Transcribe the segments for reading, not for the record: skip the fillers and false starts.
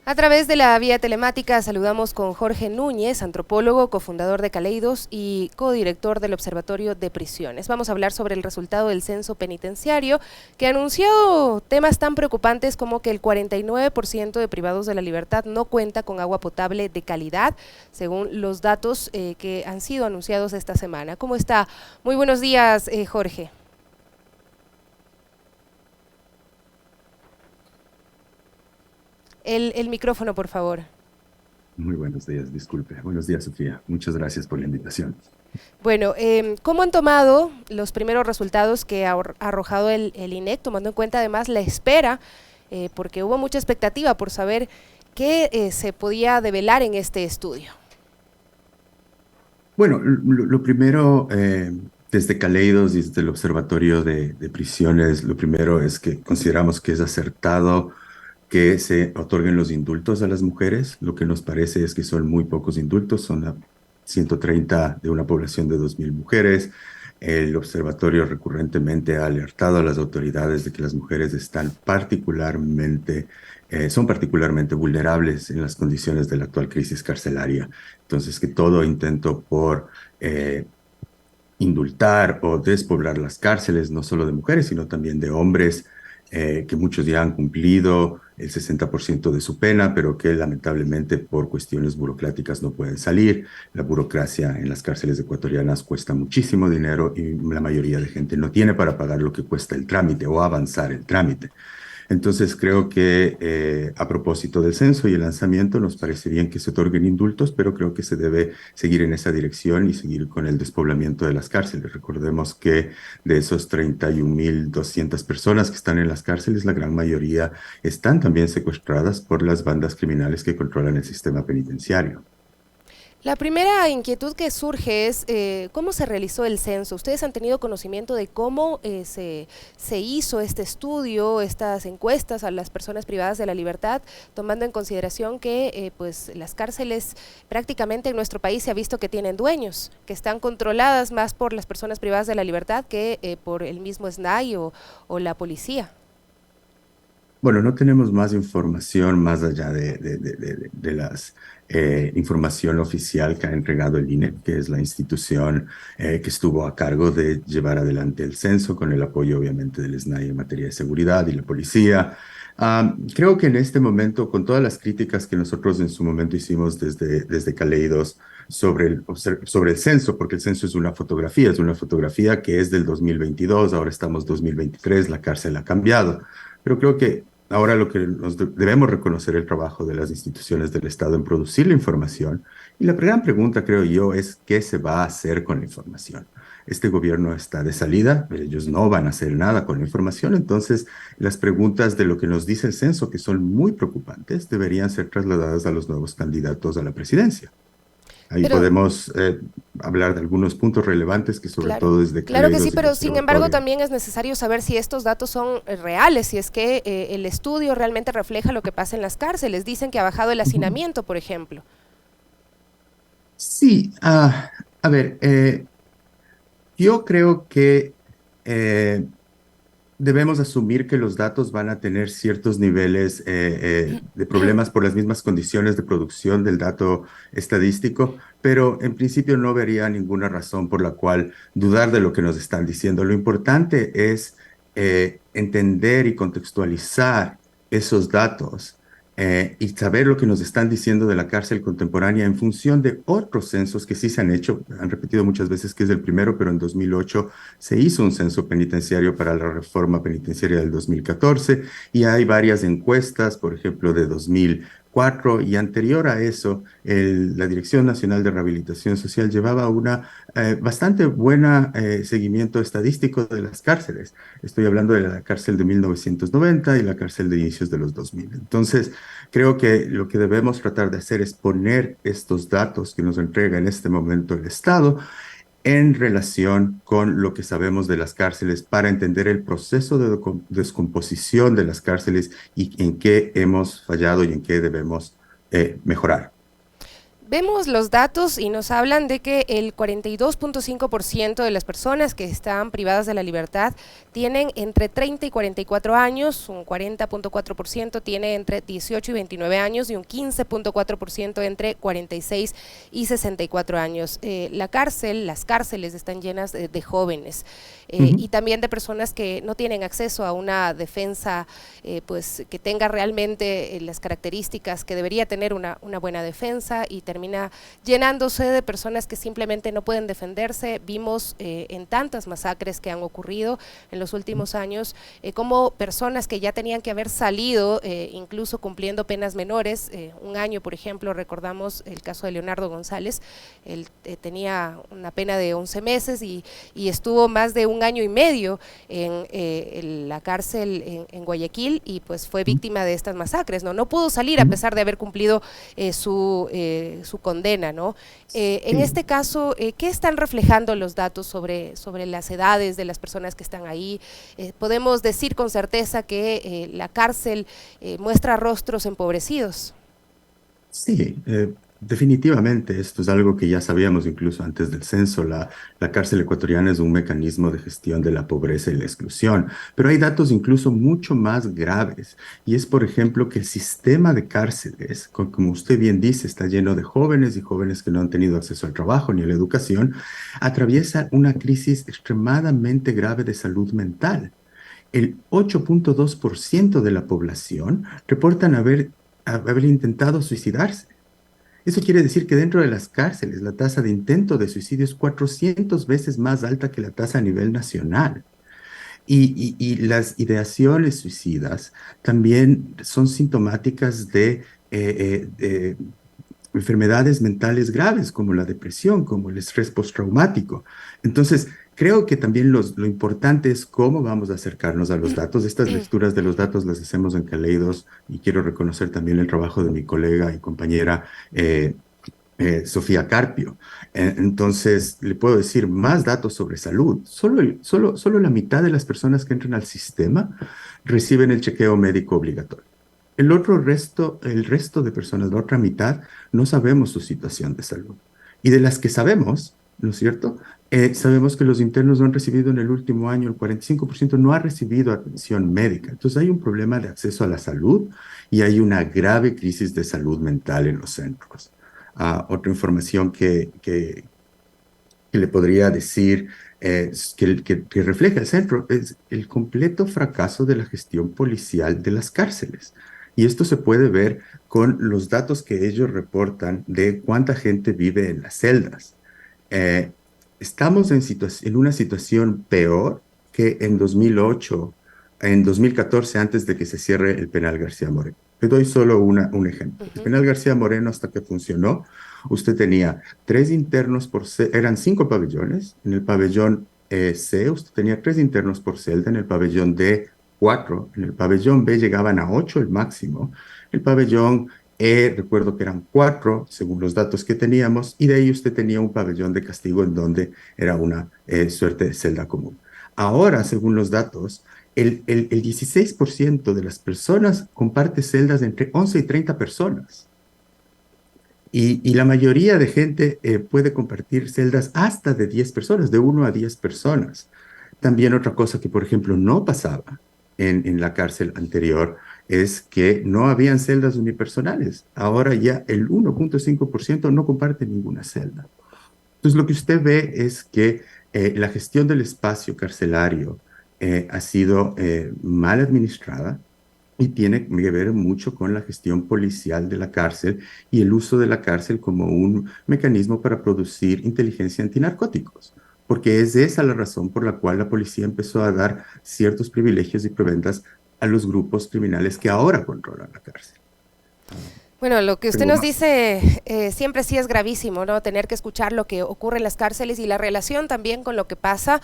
A través de la vía telemática saludamos con Jorge Núñez, antropólogo, cofundador de Caleidos y codirector del Observatorio de Prisiones. Vamos a hablar sobre el resultado del censo penitenciario, que ha anunciado temas tan preocupantes como que el 49% de privados de la libertad no cuenta con agua potable de calidad, según los datos que han sido anunciados esta semana. ¿Cómo está? Muy buenos días, Jorge. El micrófono, por favor. Muy buenos días, disculpe. Buenos días, Sofía. Muchas gracias por la invitación. Bueno, ¿cómo han tomado los primeros resultados que ha arrojado el INEC, tomando en cuenta además la espera, porque hubo mucha expectativa por saber qué se podía develar en este estudio? Bueno, lo primero, desde Caleidos y desde el Observatorio de Prisiones, lo primero es que consideramos que es acertado que se otorguen los indultos a las mujeres. Lo que nos parece es que son muy pocos indultos, son 130 de una población de 2.000 mujeres. El observatorio recurrentemente ha alertado a las autoridades de que las mujeres son particularmente vulnerables en las condiciones de la actual crisis carcelaria. Entonces, que todo intento por indultar o despoblar las cárceles, no solo de mujeres, sino también de hombres, que muchos ya han cumplido el 60% de su pena, pero que lamentablemente por cuestiones burocráticas no pueden salir. La burocracia en las cárceles ecuatorianas cuesta muchísimo dinero y la mayoría de gente no tiene para pagar lo que cuesta el trámite o avanzar el trámite. Entonces creo que a propósito del censo y el lanzamiento nos parece bien que se otorguen indultos, pero creo que se debe seguir en esa dirección y seguir con el despoblamiento de las cárceles. Recordemos que de esos 31.200 personas que están en las cárceles, la gran mayoría están también secuestradas por las bandas criminales que controlan el sistema penitenciario. La primera inquietud que surge es cómo se realizó el censo. ¿Ustedes han tenido conocimiento de cómo se hizo este estudio, estas encuestas a las personas privadas de la libertad, tomando en consideración que pues las cárceles prácticamente en nuestro país se ha visto que tienen dueños, que están controladas más por las personas privadas de la libertad que por el mismo SNAI o la policía? Bueno, no tenemos más información más allá de las información oficial que ha entregado el INE, que es la institución que estuvo a cargo de llevar adelante el censo, con el apoyo obviamente del SNAI en materia de seguridad y la policía. Creo que en este momento, con todas las críticas que nosotros en su momento hicimos desde Caleidos sobre el censo, porque el censo es una fotografía que es del 2022, ahora estamos 2023, la cárcel ha cambiado. Pero creo que ahora lo que debemos reconocer el trabajo de las instituciones del Estado en producir la información. Y la gran pregunta, creo yo, es ¿qué se va a hacer con la información? Este gobierno está de salida, ellos no van a hacer nada con la información, entonces las preguntas de lo que nos dice el censo, que son muy preocupantes, deberían ser trasladadas a los nuevos candidatos a la presidencia. Ahí Pero podemos hablar de algunos puntos relevantes que sobre claro, todo desde claro que sí, Caleidos y el pero sin embargo observatorio. también es necesario saber si estos datos son reales, si es que el estudio realmente refleja lo que pasa en las cárceles. Dicen que ha bajado el Ujú. hacinamiento, por ejemplo. Sí, a ver, yo creo que eh, debemos asumir que los datos van a tener ciertos niveles de problemas por las mismas condiciones de producción del dato estadístico, pero en principio no vería ninguna razón por la cual dudar de lo que nos están diciendo. Lo importante es entender y contextualizar esos datos y saber lo que nos están diciendo de la cárcel contemporánea en función de otros censos que sí se han hecho. Han repetido muchas veces que es el primero, pero en 2008 se hizo un censo penitenciario para la reforma penitenciaria del 2014 y hay varias encuestas, por ejemplo, de 2004 y anterior a eso, la Dirección Nacional de Rehabilitación Social llevaba una bastante buena seguimiento estadístico de las cárceles. Estoy hablando de la cárcel de 1990 y la cárcel de inicios de los 2000. Entonces, creo que lo que debemos tratar de hacer es poner estos datos que nos entrega en este momento el Estado en relación con lo que sabemos de las cárceles para entender el proceso de descomposición de las cárceles y en qué hemos fallado y en qué debemos mejorar. Vemos los datos y nos hablan de que el 42.5% de las personas que están privadas de la libertad tienen entre 30 y 44 años, un 40.4% tiene entre 18 y 29 años y un 15.4% entre 46 y 64 años. Las cárceles están llenas de jóvenes y también de personas que no tienen acceso a una defensa pues que tenga realmente las características que debería tener una buena defensa, y termina llenándose de personas que simplemente no pueden defenderse. Vimos en tantas masacres que han ocurrido en los últimos años, como personas que ya tenían que haber salido, incluso cumpliendo penas menores. Un año, por ejemplo, recordamos el caso de Leonardo González. Él tenía una pena de 11 meses y estuvo más de un año y medio en la cárcel en Guayaquil, y pues fue víctima de estas masacres, ¿no? No pudo salir a pesar de haber cumplido su condena, ¿no? En este caso, ¿qué están reflejando los datos sobre las edades de las personas que están ahí? Podemos decir con certeza que la cárcel muestra rostros empobrecidos. Sí, definitivamente esto es algo que ya sabíamos incluso antes del censo. La cárcel ecuatoriana es un mecanismo de gestión de la pobreza y la exclusión, pero hay datos incluso mucho más graves, y es, por ejemplo, que el sistema de cárceles, como usted bien dice, está lleno de jóvenes y jóvenes que no han tenido acceso al trabajo ni a la educación, atraviesa una crisis extremadamente grave de salud mental. El 8.2% de la población reportan haber intentado suicidarse. Eso quiere decir que dentro de las cárceles la tasa de intento de suicidio es 400 veces más alta que la tasa a nivel nacional. Y las ideaciones suicidas también son sintomáticas de enfermedades mentales graves como la depresión, como el estrés postraumático. Entonces, creo que también lo importante es cómo vamos a acercarnos a los datos. Estas lecturas de los datos las hacemos en Caleidos, y quiero reconocer también el trabajo de mi colega y compañera Sofía Carpio. Entonces, le puedo decir más datos sobre salud. Solo la mitad de las personas que entran al sistema reciben el chequeo médico obligatorio. El resto de personas, la otra mitad, no sabemos su situación de salud. Y de las que sabemos, ¿no es cierto? Sabemos que los internos no han recibido en el último año, el 45% no ha recibido atención médica. Entonces hay un problema de acceso a la salud y hay una grave crisis de salud mental en los centros. Otra información que le podría decir que refleja el centro es el completo fracaso de la gestión policial de las cárceles. Y esto se puede ver con los datos que ellos reportan de cuánta gente vive en las celdas. Estamos en una situación peor que en 2008, en 2014, antes de que se cierre el penal García Moreno. Te doy solo un ejemplo. El penal García Moreno, hasta que funcionó, usted tenía 3 internos eran 5 pabellones. En el pabellón C, usted tenía 3 internos por celda. En el pabellón D, 4. En el pabellón B llegaban a 8 el máximo. El pabellón recuerdo que eran 4, según los datos que teníamos, y de ahí usted tenía un pabellón de castigo en donde era una suerte de celda común. Ahora, según los datos, el 16% de las personas comparte celdas de entre 11 y 30 personas. Y la mayoría de gente puede compartir celdas hasta de 10 personas, de 1 a 10 personas. También otra cosa que, por ejemplo, no pasaba en la cárcel anterior es que no habían celdas unipersonales. Ahora ya el 1.5% no comparte ninguna celda. Entonces, lo que usted ve es que la gestión del espacio carcelario ha sido mal administrada, y tiene que ver mucho con la gestión policial de la cárcel y el uso de la cárcel como un mecanismo para producir inteligencia antinarcóticos, porque es esa la razón por la cual la policía empezó a dar ciertos privilegios y prebendas a los grupos criminales que ahora controlan la cárcel. Bueno, lo que usted Tengo nos más. dice siempre sí es gravísimo, ¿no? Tener que escuchar lo que ocurre en las cárceles y la relación también con lo que pasa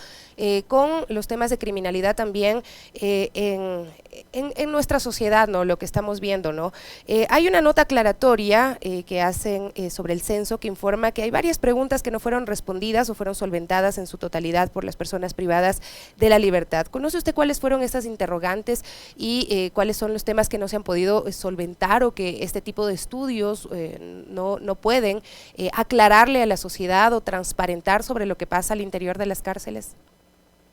con los temas de criminalidad también en nuestra sociedad, ¿no? Lo que estamos viendo, ¿no? Hay una nota aclaratoria que hacen sobre el censo que informa que hay varias preguntas que no fueron respondidas o fueron solventadas en su totalidad por las personas privadas de la libertad. ¿Conoce usted cuáles fueron estas interrogantes y cuáles son los temas que no se han podido solventar o que este tipo de estudios no pueden aclararle a la sociedad o transparentar sobre lo que pasa al interior de las cárceles?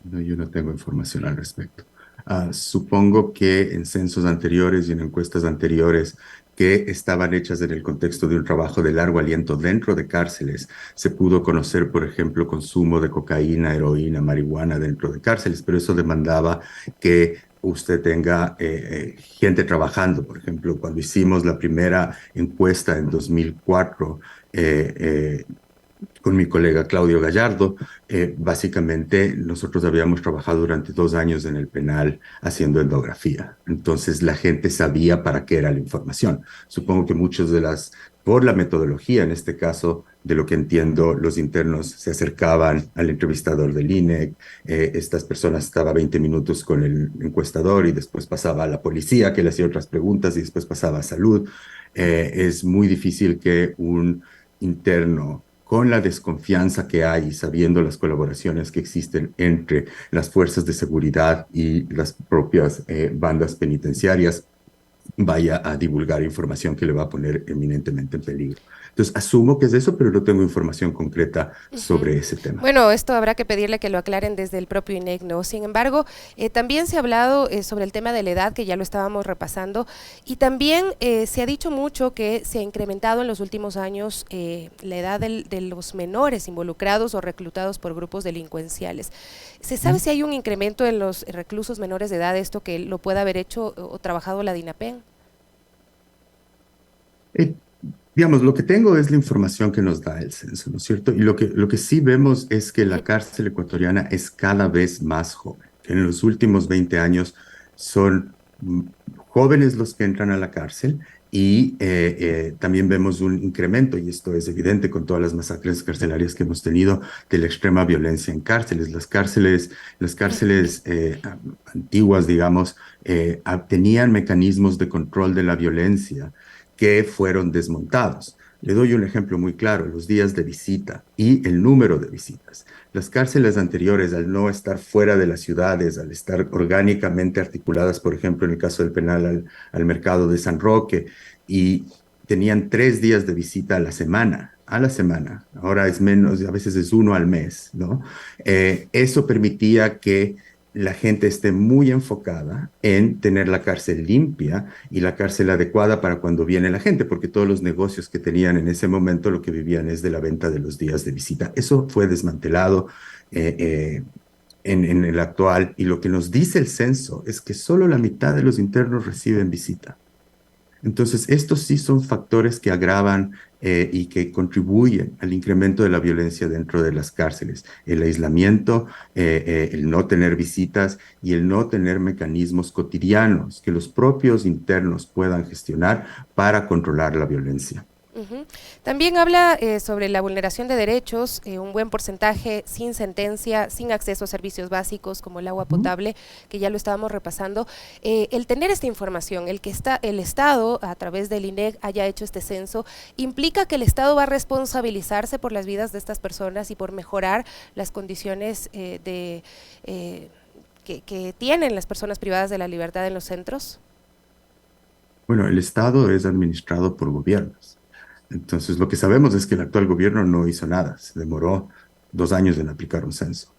No, yo no tengo información al respecto. Supongo que en censos anteriores y en encuestas anteriores que estaban hechas en el contexto de un trabajo de largo aliento dentro de cárceles, se pudo conocer, por ejemplo, consumo de cocaína, heroína, marihuana dentro de cárceles, pero eso demandaba que usted tenga gente trabajando. Por ejemplo, cuando hicimos la primera encuesta en 2004, con mi colega Claudio Gallardo, básicamente nosotros habíamos trabajado durante 2 años en el penal haciendo etnografía. Entonces la gente sabía para qué era la información. Supongo que muchos por la metodología, en este caso, de lo que entiendo, los internos se acercaban al entrevistador del INEC, estas personas estaban 20 minutos con el encuestador y después pasaba a la policía que le hacía otras preguntas y después pasaba a salud. Es muy difícil que un interno con la desconfianza que hay, sabiendo las colaboraciones que existen entre las fuerzas de seguridad y las propias bandas penitenciarias, vaya a divulgar información que le va a poner eminentemente en peligro. Entonces, asumo que es eso, pero no tengo información concreta sobre ese tema. Bueno, esto habrá que pedirle que lo aclaren desde el propio INEC, ¿no? Sin embargo, también se ha hablado sobre el tema de la edad, que ya lo estábamos repasando, y también se ha dicho mucho que se ha incrementado en los últimos años la edad de los menores involucrados o reclutados por grupos delincuenciales. ¿Se sabe si hay un incremento en los reclusos menores de edad, esto que lo pueda haber hecho o trabajado la DINAPEN? Eh, digamos, lo que tengo es la información que nos da el censo, ¿no es cierto? Y lo que sí vemos es que la cárcel ecuatoriana es cada vez más joven. En los últimos 20 años son jóvenes los que entran a la cárcel y también vemos un incremento, y esto es evidente con todas las masacres carcelarias que hemos tenido, de la extrema violencia en cárceles. Las cárceles antiguas, digamos, tenían mecanismos de control de la violencia que fueron desmontados. Le doy un ejemplo muy claro, los días de visita y el número de visitas. Las cárceles anteriores, al no estar fuera de las ciudades, al estar orgánicamente articuladas, por ejemplo, en el caso del penal al mercado de San Roque, y tenían 3 días de visita a la semana, ahora es menos, a veces es uno al mes, ¿no? Eso permitía que la gente esté muy enfocada en tener la cárcel limpia y la cárcel adecuada para cuando viene la gente, porque todos los negocios que tenían en ese momento lo que vivían es de la venta de los días de visita. Eso fue desmantelado en el actual, y lo que nos dice el censo es que solo la mitad de los internos reciben visita. Entonces, estos sí son factores que agravan y que contribuyen al incremento de la violencia dentro de las cárceles. El aislamiento, el no tener visitas y el no tener mecanismos cotidianos que los propios internos puedan gestionar para controlar la violencia. También habla sobre la vulneración de derechos, un buen porcentaje sin sentencia, sin acceso a servicios básicos como el agua potable, que ya lo estábamos repasando. El tener esta información, el que el Estado, a través del INEC, haya hecho este censo, implica que el Estado va a responsabilizarse por las vidas de estas personas y por mejorar las condiciones que tienen las personas privadas de la libertad en los centros. Bueno, el Estado es administrado por gobiernos. Entonces, lo que sabemos es que el actual gobierno no hizo nada, se demoró 2 años en aplicar un censo.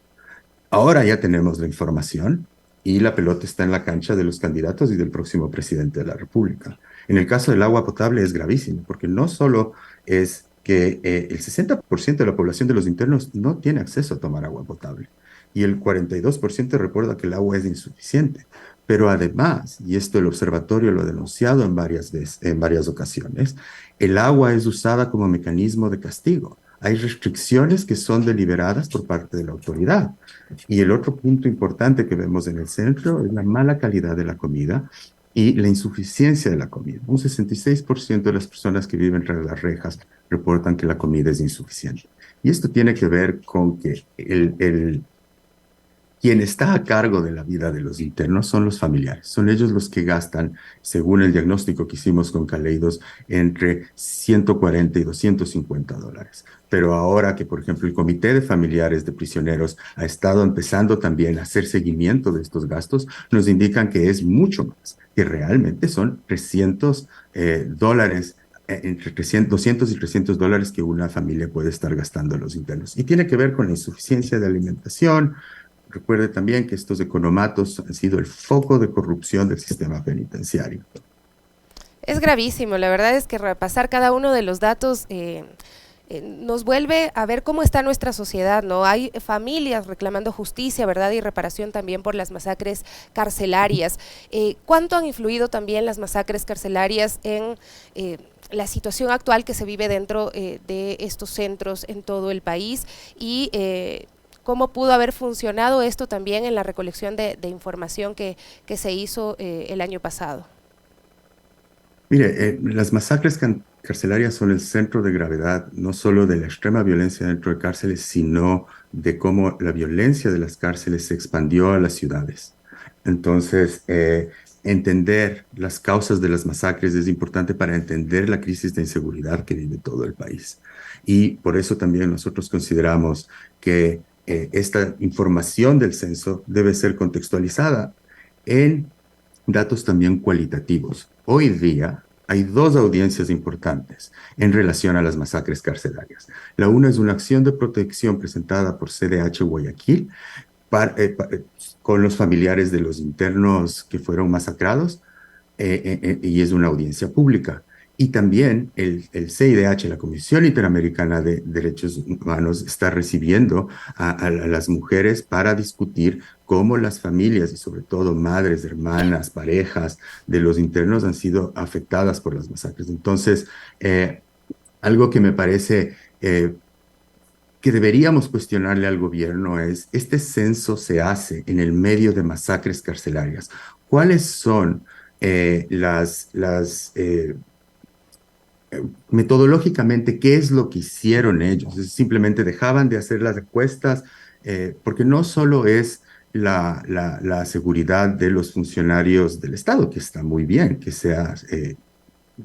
Ahora ya tenemos la información y la pelota está en la cancha de los candidatos y del próximo presidente de la República. En el caso del agua potable es gravísimo, porque no solo es que el 60% de la población de los internos no tiene acceso a tomar agua potable y el 42% recuerda que el agua es insuficiente. Pero además, y esto el observatorio lo ha denunciado en varias ocasiones, el agua es usada como mecanismo de castigo. Hay restricciones que son deliberadas por parte de la autoridad. Y el otro punto importante que vemos en el centro es la mala calidad de la comida y la insuficiencia de la comida. Un 66% de las personas que viven tras las rejas reportan que la comida es insuficiente. Y esto tiene que ver con que quien está a cargo de la vida de los internos son los familiares. Son ellos los que gastan, según el diagnóstico que hicimos con Caleidos, entre 140 y $250. Pero ahora que, por ejemplo, el Comité de Familiares de Prisioneros ha estado empezando también a hacer seguimiento de estos gastos, nos indican que es mucho más, que realmente son $300 entre 300, 200 y $300 que una familia puede estar gastando en los internos. Y tiene que ver con la insuficiencia de alimentación. Recuerde también que estos economatos han sido el foco de corrupción del sistema penitenciario. Es gravísimo, la verdad es que repasar cada uno de los datos nos vuelve a ver cómo está nuestra sociedad, ¿no? Hay familias reclamando justicia, ¿verdad? Y reparación también por las masacres carcelarias. ¿Cuánto han influido también las masacres carcelarias en la situación actual que se vive dentro de estos centros en todo el país? Y cómo pudo haber funcionado esto también en la recolección de información que se hizo el año pasado. Mire, las masacres carcelarias son el centro de gravedad no solo de la extrema violencia dentro de cárceles, sino de cómo la violencia de las cárceles se expandió a las ciudades. Entonces, entender las causas de las masacres es importante para entender la crisis de inseguridad que vive todo el país. Y por eso también nosotros consideramos que esta información del censo debe ser contextualizada en datos también cualitativos. Hoy día hay dos audiencias importantes en relación a las masacres carcelarias. La una es una acción de protección presentada por CDH Guayaquil con los familiares de los internos que fueron masacrados, y es una audiencia pública. Y también el CIDH, la Comisión Interamericana de Derechos Humanos, está recibiendo a las mujeres para discutir cómo las familias y sobre todo madres, hermanas, parejas de los internos han sido afectadas por las masacres. Entonces, algo que me parece que deberíamos cuestionarle al gobierno es, este censo se hace en el medio de masacres carcelarias. ¿Cuáles son metodológicamente, qué es lo que hicieron ellos? Simplemente dejaban de hacer las encuestas, porque no solo es la seguridad de los funcionarios del Estado, que está muy bien, que sea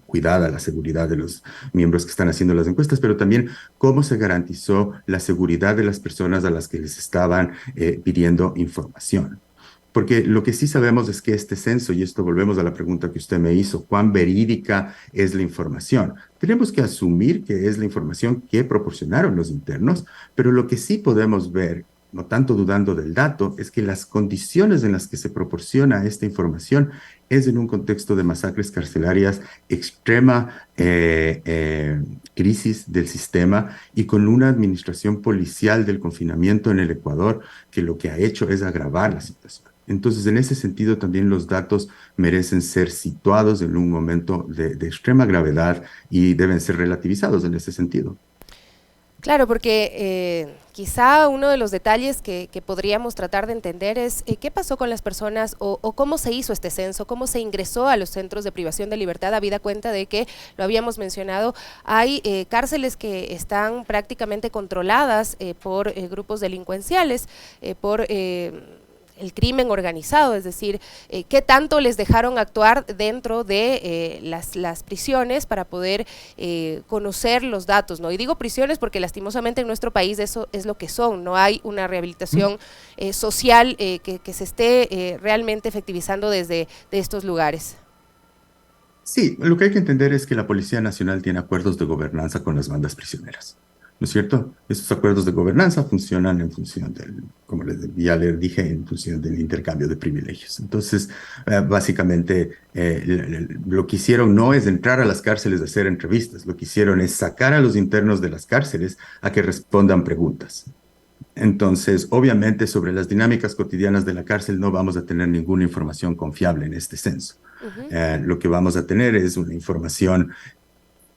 cuidada la seguridad de los miembros que están haciendo las encuestas, pero también cómo se garantizó la seguridad de las personas a las que les estaban pidiendo información. Porque lo que sí sabemos es que este censo, y esto volvemos a la pregunta que usted me hizo, ¿cuán verídica es la información? Tenemos que asumir que es la información que proporcionaron los internos, pero lo que sí podemos ver, no tanto dudando del dato, es que las condiciones en las que se proporciona esta información es en un contexto de masacres carcelarias, extrema crisis del sistema y con una administración policial del confinamiento en el Ecuador que lo que ha hecho es agravar la situación. Entonces, en ese sentido, también los datos merecen ser situados en un momento de extrema gravedad y deben ser relativizados en ese sentido. Claro, porque quizá uno de los detalles que podríamos tratar de entender es qué pasó con las personas o cómo se hizo este censo, cómo se ingresó a los centros de privación de libertad, habida cuenta de que, lo habíamos mencionado, hay cárceles que están prácticamente controladas por grupos delincuenciales, por el crimen organizado, es decir, qué tanto les dejaron actuar dentro de las prisiones para poder conocer los datos, ¿no? Y digo prisiones porque lastimosamente en nuestro país eso es lo que son, no hay una rehabilitación social que se esté realmente efectivizando desde de estos lugares. Sí, lo que hay que entender es que la Policía Nacional tiene acuerdos de gobernanza con las bandas prisioneras, ¿no es cierto? Estos acuerdos de gobernanza funcionan en función del, como ya les dije, en función del intercambio de privilegios. Entonces, básicamente, lo que hicieron no es entrar a las cárceles a hacer entrevistas, lo que hicieron es sacar a los internos de las cárceles a que respondan preguntas. Entonces, obviamente, sobre las dinámicas cotidianas de la cárcel no vamos a tener ninguna información confiable en este censo. Lo que vamos a tener es una información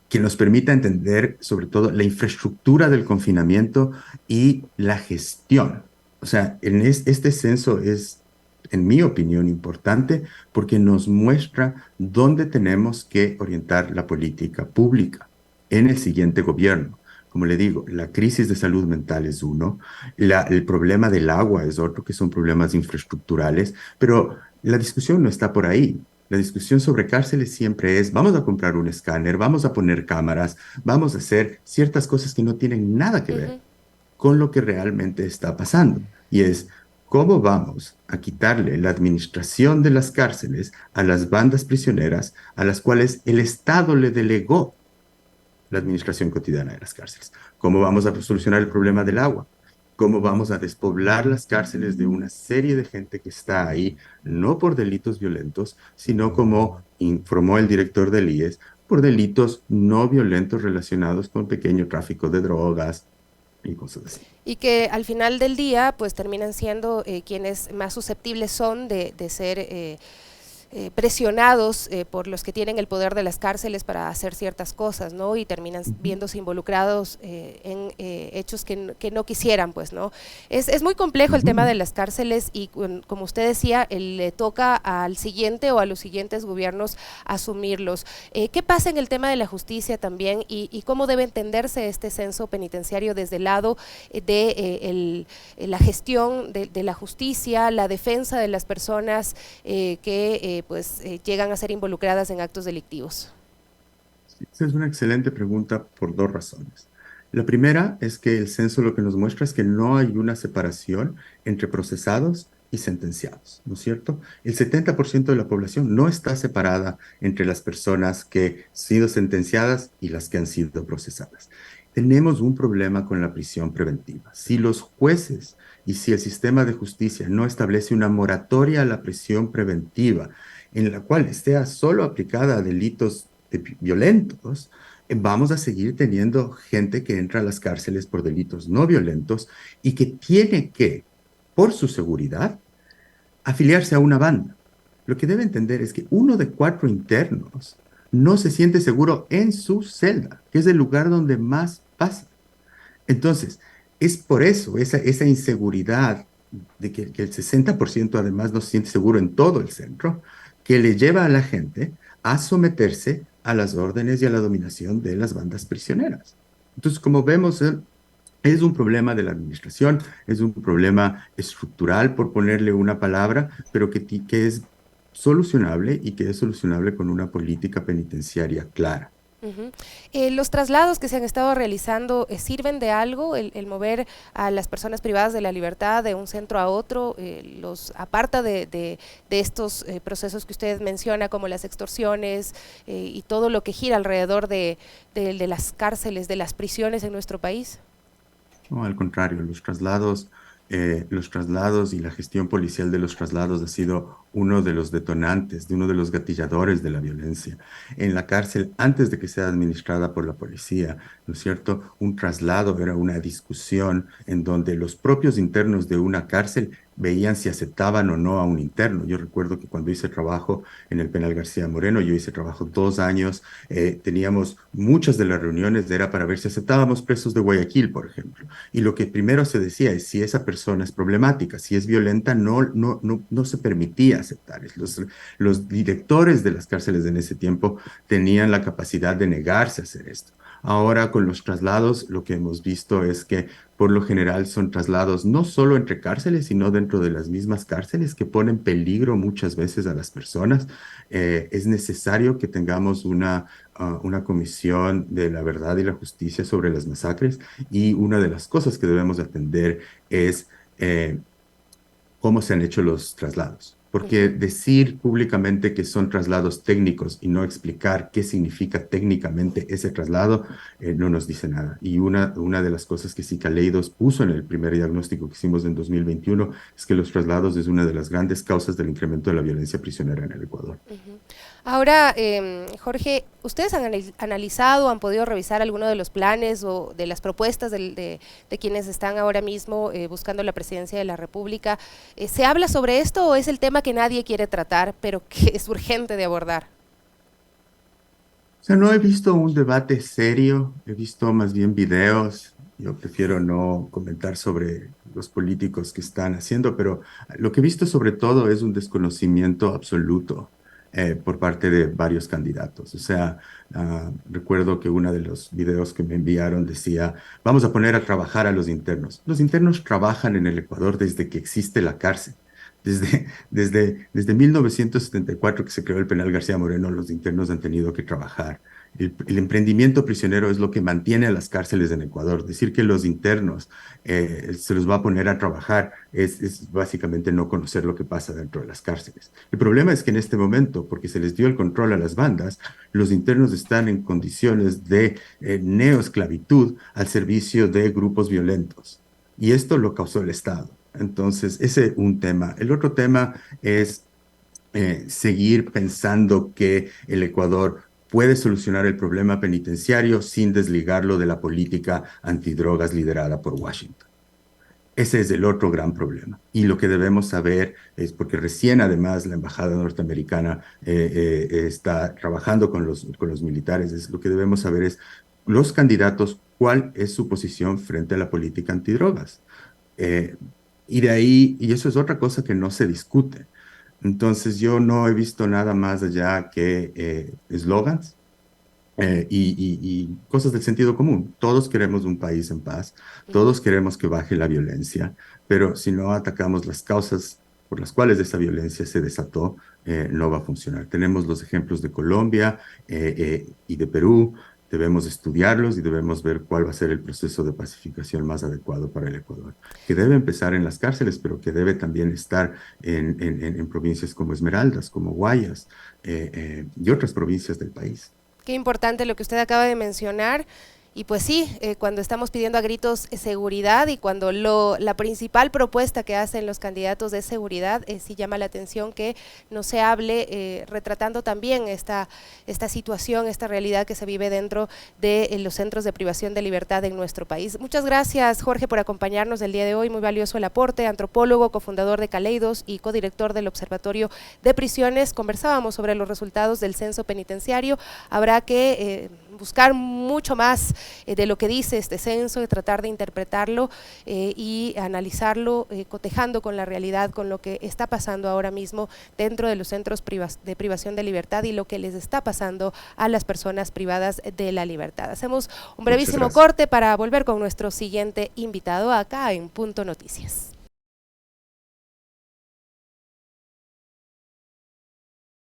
que nos permita entender sobre todo la infraestructura del confinamiento y la gestión. O sea, este censo es, en mi opinión, importante porque nos muestra dónde tenemos que orientar la política pública en el siguiente gobierno. Como le digo, la crisis de salud mental es uno, el problema del agua es otro, que son problemas infraestructurales, pero la discusión no está por ahí. La discusión sobre cárceles siempre es, vamos a comprar un escáner, vamos a poner cámaras, vamos a hacer ciertas cosas que no tienen nada que ver Ujú. con lo que realmente está pasando. Y es, ¿cómo vamos a quitarle la administración de las cárceles a las bandas prisioneras a las cuales el Estado le delegó la administración cotidiana de las cárceles? ¿Cómo vamos a solucionar el problema del agua? ¿Cómo vamos a despoblar las cárceles de una serie de gente que está ahí, no por delitos violentos, sino como informó el director del IES, por delitos no violentos relacionados con pequeño tráfico de drogas y cosas así? Y que al final del día pues terminan siendo quienes más susceptibles son de ser presionados por los que tienen el poder de las cárceles para hacer ciertas cosas, ¿no? Y terminan Ujú. viéndose involucrados en hechos que no quisieran, pues, ¿no? Es muy complejo el tema Ujú. de las cárceles y como usted decía, le toca al siguiente o a los siguientes gobiernos asumirlos. ¿Qué pasa en el tema de la justicia también y cómo debe entenderse este censo penitenciario desde el lado de la gestión de la justicia, la defensa de las personas que llegan a ser involucradas en actos delictivos? Esa es una excelente pregunta por dos razones. La primera es que el censo lo que nos muestra es que no hay una separación entre procesados y sentenciados, ¿no es cierto? El 70% de la población no está separada entre las personas que han sido sentenciadas y las que han sido procesadas. Tenemos un problema con la prisión preventiva. Si los jueces y si el sistema de justicia no establece una moratoria a la prisión preventiva, en la cual esté solo aplicada a delitos violentos, vamos a seguir teniendo gente que entra a las cárceles por delitos no violentos y que tiene que, por su seguridad, afiliarse a una banda. Lo que debe entender es que uno de cuatro internos no se siente seguro en su celda, que es el lugar donde más pasa. Entonces, es por eso, esa inseguridad de que el 60% además no se siente seguro en todo el centro, que le lleva a la gente a someterse a las órdenes y a la dominación de las bandas prisioneras. Entonces, como vemos, es un problema de la administración, es un problema estructural, por ponerle una palabra, pero que es solucionable y que es solucionable con una política penitenciaria clara. Ujú. Los traslados que se han estado realizando sirven de algo, el mover a las personas privadas de la libertad de un centro a otro, los aparta de estos procesos que usted menciona como las extorsiones y todo lo que gira alrededor de las cárceles, de las prisiones en nuestro país. No, al contrario, los traslados y la gestión policial de los traslados ha sido uno de los detonantes, de uno de los gatilladores de la violencia. En la cárcel, antes de que sea administrada por la policía, ¿no es cierto? Un traslado era una discusión en donde los propios internos de una cárcel veían si aceptaban o no a un interno. Yo recuerdo que cuando hice trabajo en el Penal García Moreno, yo hice trabajo 2 años, teníamos muchas de las reuniones, era para ver si aceptábamos presos de Guayaquil, por ejemplo. Y lo que primero se decía es si esa persona es problemática, si es violenta, no se permitía aceptar. Los directores de las cárceles en ese tiempo tenían la capacidad de negarse a hacer esto. Ahora con los traslados, lo que hemos visto es que por lo general son traslados no solo entre cárceles, sino dentro de las mismas cárceles que ponen peligro muchas veces a las personas. Es necesario que tengamos una comisión de la verdad y la justicia sobre las masacres y una de las cosas que debemos atender es cómo se han hecho los traslados. Porque Ujú. decir públicamente que son traslados técnicos y no explicar qué significa técnicamente ese traslado no nos dice nada. Y una de las cosas que Cicalleidos puso en el primer diagnóstico que hicimos en 2021 es que los traslados es una de las grandes causas del incremento de la violencia prisionera en el Ecuador. Ujú. Ahora, Jorge, ¿ustedes han analizado, han podido revisar alguno de los planes o de las propuestas de quienes están ahora mismo buscando la presidencia de la República? ¿Se habla sobre esto o es el tema que nadie quiere tratar, pero que es urgente de abordar? O sea, no he visto un debate serio, he visto más bien videos. Yo prefiero no comentar sobre los políticos que están haciendo, pero lo que he visto sobre todo es un desconocimiento absoluto por parte de varios candidatos. O sea, recuerdo que uno de los videos que me enviaron decía, vamos a poner a trabajar a los internos. Los internos trabajan en el Ecuador desde que existe la cárcel. Desde 1974 que se creó el penal García Moreno, los internos han tenido que trabajar. El emprendimiento prisionero es lo que mantiene a las cárceles en Ecuador. Decir que los internos se los va a poner a trabajar es básicamente no conocer lo que pasa dentro de las cárceles. El problema es que en este momento, porque se les dio el control a las bandas, los internos están en condiciones de neoesclavitud al servicio de grupos violentos. Y esto lo causó el Estado. Entonces, ese es un tema. El otro tema es seguir pensando que el Ecuador puede solucionar el problema penitenciario sin desligarlo de la política antidrogas liderada por Washington. Ese es el otro gran problema. Y lo que debemos saber es, porque recién además la embajada norteamericana está trabajando con los militares, es, lo que debemos saber es los candidatos, cuál es su posición frente a la política antidrogas. Eh, y de ahí, y eso es otra cosa que no se discute. Entonces yo no he visto nada más allá que eslogans y cosas del sentido común. Todos queremos un país en paz, Ujú. todos queremos que baje la violencia, pero si no atacamos las causas por las cuales esa violencia se desató, no va a funcionar. Tenemos los ejemplos de Colombia y de Perú. Debemos estudiarlos y debemos ver cuál va a ser el proceso de pacificación más adecuado para el Ecuador, que debe empezar en las cárceles, pero que debe también estar en provincias como Esmeraldas, como Guayas y otras provincias del país. Qué importante lo que usted acaba de mencionar. Y pues sí, cuando estamos pidiendo a gritos seguridad y cuando la principal propuesta que hacen los candidatos de seguridad, sí llama la atención que no se hable retratando también esta situación, esta realidad que se vive dentro de los centros de privación de libertad en nuestro país. Muchas gracias, Jorge, por acompañarnos el día de hoy. Muy valioso el aporte. Antropólogo, cofundador de Caleidos y codirector del Observatorio de Prisiones. Conversábamos sobre los resultados del censo penitenciario. Habrá que buscar mucho más de lo que dice este censo, de tratar de interpretarlo y analizarlo cotejando con la realidad, con lo que está pasando ahora mismo dentro de los centros de privación de libertad y lo que les está pasando a las personas privadas de la libertad. Hacemos un Muchas brevísimo gracias. corte para volver con nuestro siguiente invitado acá en Punto Noticias.